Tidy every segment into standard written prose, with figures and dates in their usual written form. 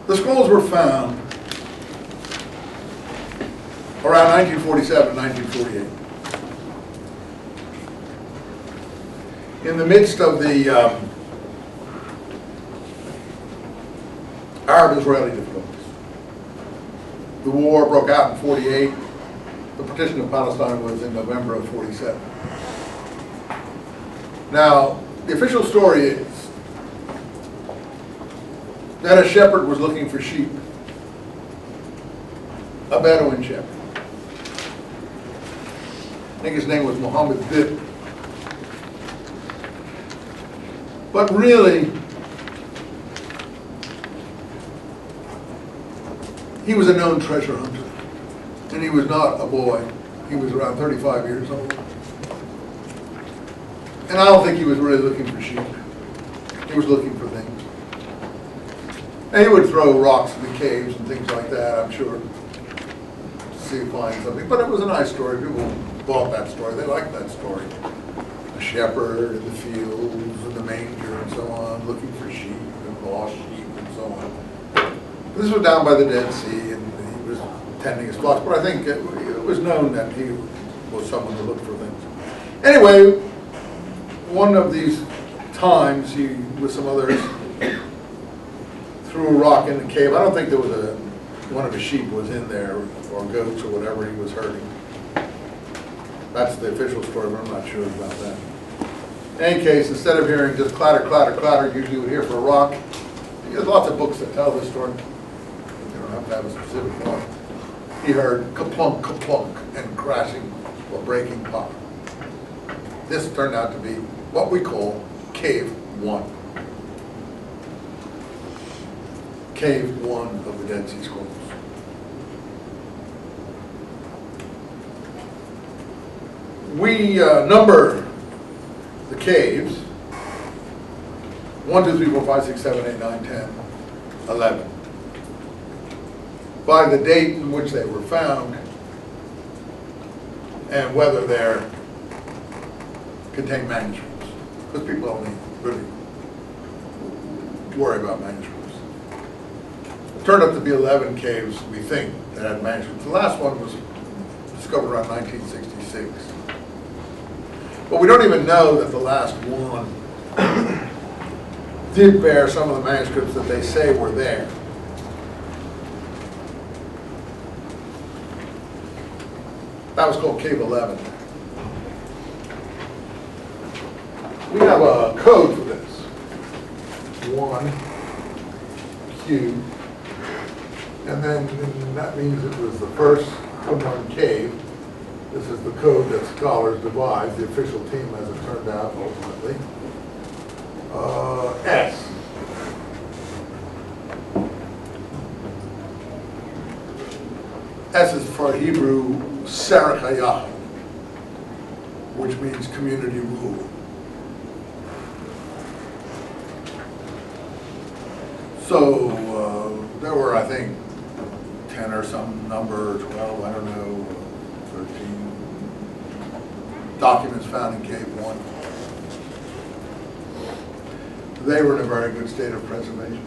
The scrolls were found around 1947, 1948. In the midst of the Arab-Israeli difficulties. The war broke out in 48. The partition of Palestine was in November of 47. Now, the official story is that a shepherd was looking for sheep, a Bedouin shepherd. I think his name was Muhammad Bib. But really, he was a known treasure hunter. And he was not a boy. He was around 35 years old. And I don't think he was really looking for sheep. He was looking for things. And he would throw rocks in the caves and things like that, I'm sure, to see if find something. But it was a nice story. People bought that story. They liked that story. A shepherd in the fields and the manger and so on, looking for sheep and lost sheep and so on. This was down by the Dead Sea, and he was tending his flocks. But I think it was known that he was someone who looked for things. Anyway, one of these times, he, with some others, threw a rock in the cave. I don't think there was one of his sheep was in there, or goats or whatever he was herding. That's the official story, but I'm not sure about that. In any case, instead of hearing just clatter, clatter, clatter, usually you would hear for a rock. There's lots of books that tell this story. You don't have to have a specific one. He heard kaplunk, kaplunk, and crashing or breaking pop. This turned out to be what we call Cave 1. Cave 1 of the Dead Sea Scrolls. We number the caves 1, 2, 3, 4, 5, 6, 7, 8, 9, 10, 11 by the date in which they were found and whether they contain manuscripts, because people only really worry about manuscripts. It turned out to be 11 caves, we think, that had manuscripts. The last one was discovered around 1966. But we don't even know that the last one did bear some of the manuscripts that they say were there. That was called Cave 11. We have a code for this. 1Q. And then that means it was the first one cave. This is the code that scholars devise, the official team as it turned out ultimately. S. S is for Hebrew Sarachayah, which means community rule. So there were, I think, 10 or some number, 12, I don't know, 13 documents found in Cave 1. They were in a very good state of preservation.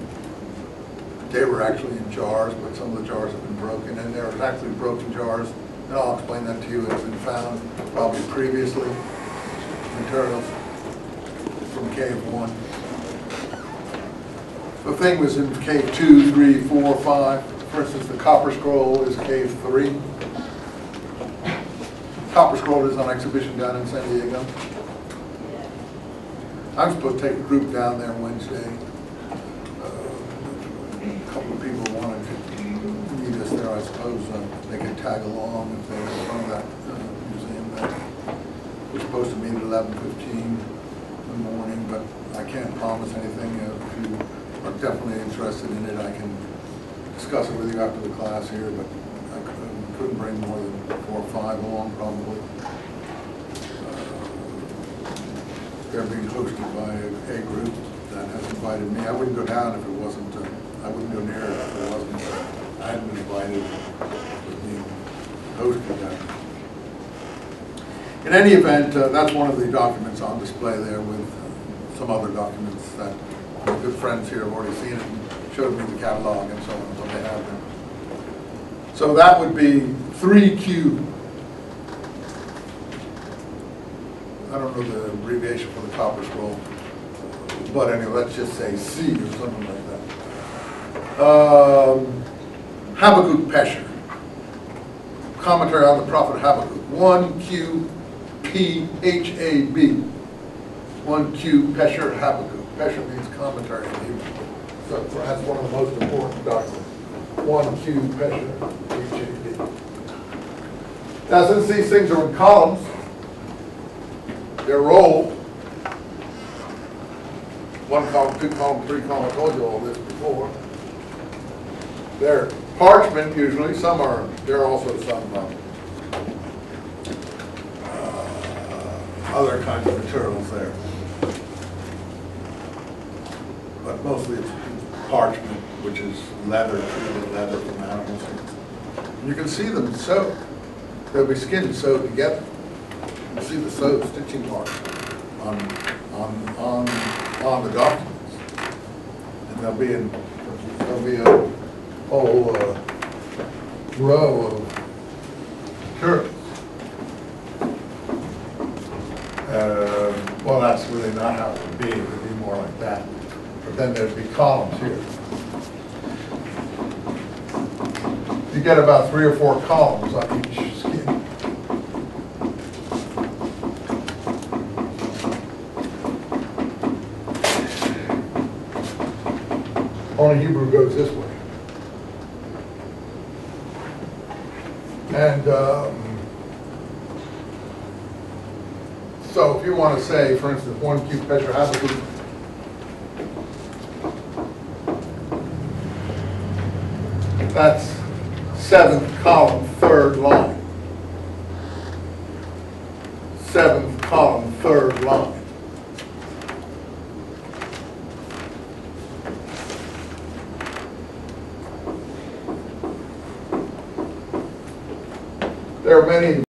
They were actually in jars, but some of the jars have been broken, and there are actually broken jars, and I'll explain that to you. It's been found probably previously, materials from Cave 1. The thing was in Cave 2, 3, 4, 5. For instance, the Copper Scroll is Cave 3. Copper Scroll is on exhibition down in San Diego. I'm supposed to take a group down there Wednesday. A couple of people wanted to meet us there. I suppose they could tag along if they were in front of that museum there. We're supposed to meet at 11:15 in the morning, but I can't promise anything. If you are definitely interested in it, I can discuss it with you after the class here, but I couldn't bring more than 4 or 5 along probably. They're being hosted by a group that has invited me. I wouldn't go down if it wasn't, I wouldn't go near it if it wasn't, I hadn't been invited, it was being hosted down. In any event, that's one of the documents on display there with some other documents that my good friends here have already seen it and showed me the catalog and so on, what they have there. So that would be 3Q. I don't know the abbreviation for the copper scroll, but anyway, let's just say C or something like that. Habakkuk Pesher. Commentary on the prophet Habakkuk. 1Q P-H-A-B. 1Q Pesher Habakkuk. Pesher means commentary in Hebrew. So that's one of the most important documents. 1Q Pesher H-A-B. Now since these things are in columns, they're rolled. 1 column, 2 column, 3 column. I told you all this before. They're parchment usually. Some are. There are also some other kinds of materials there, but mostly it's parchment, which is leather, treated leather from animals. You can see them sewed. They'll be skinned sewed together. You can see the sewed stitching marks on the documents, and there'll be a whole row of turrets. Well, that's really not how it would be. It would be more like that. But then there'd be columns here. You get about 3 or 4 columns on each skin. Only Hebrew goes this way. And so if you want to say, for instance, 1Q Pesher Habakkuk, that's 7th column, 3rd line. 7th column, 3rd line. There are many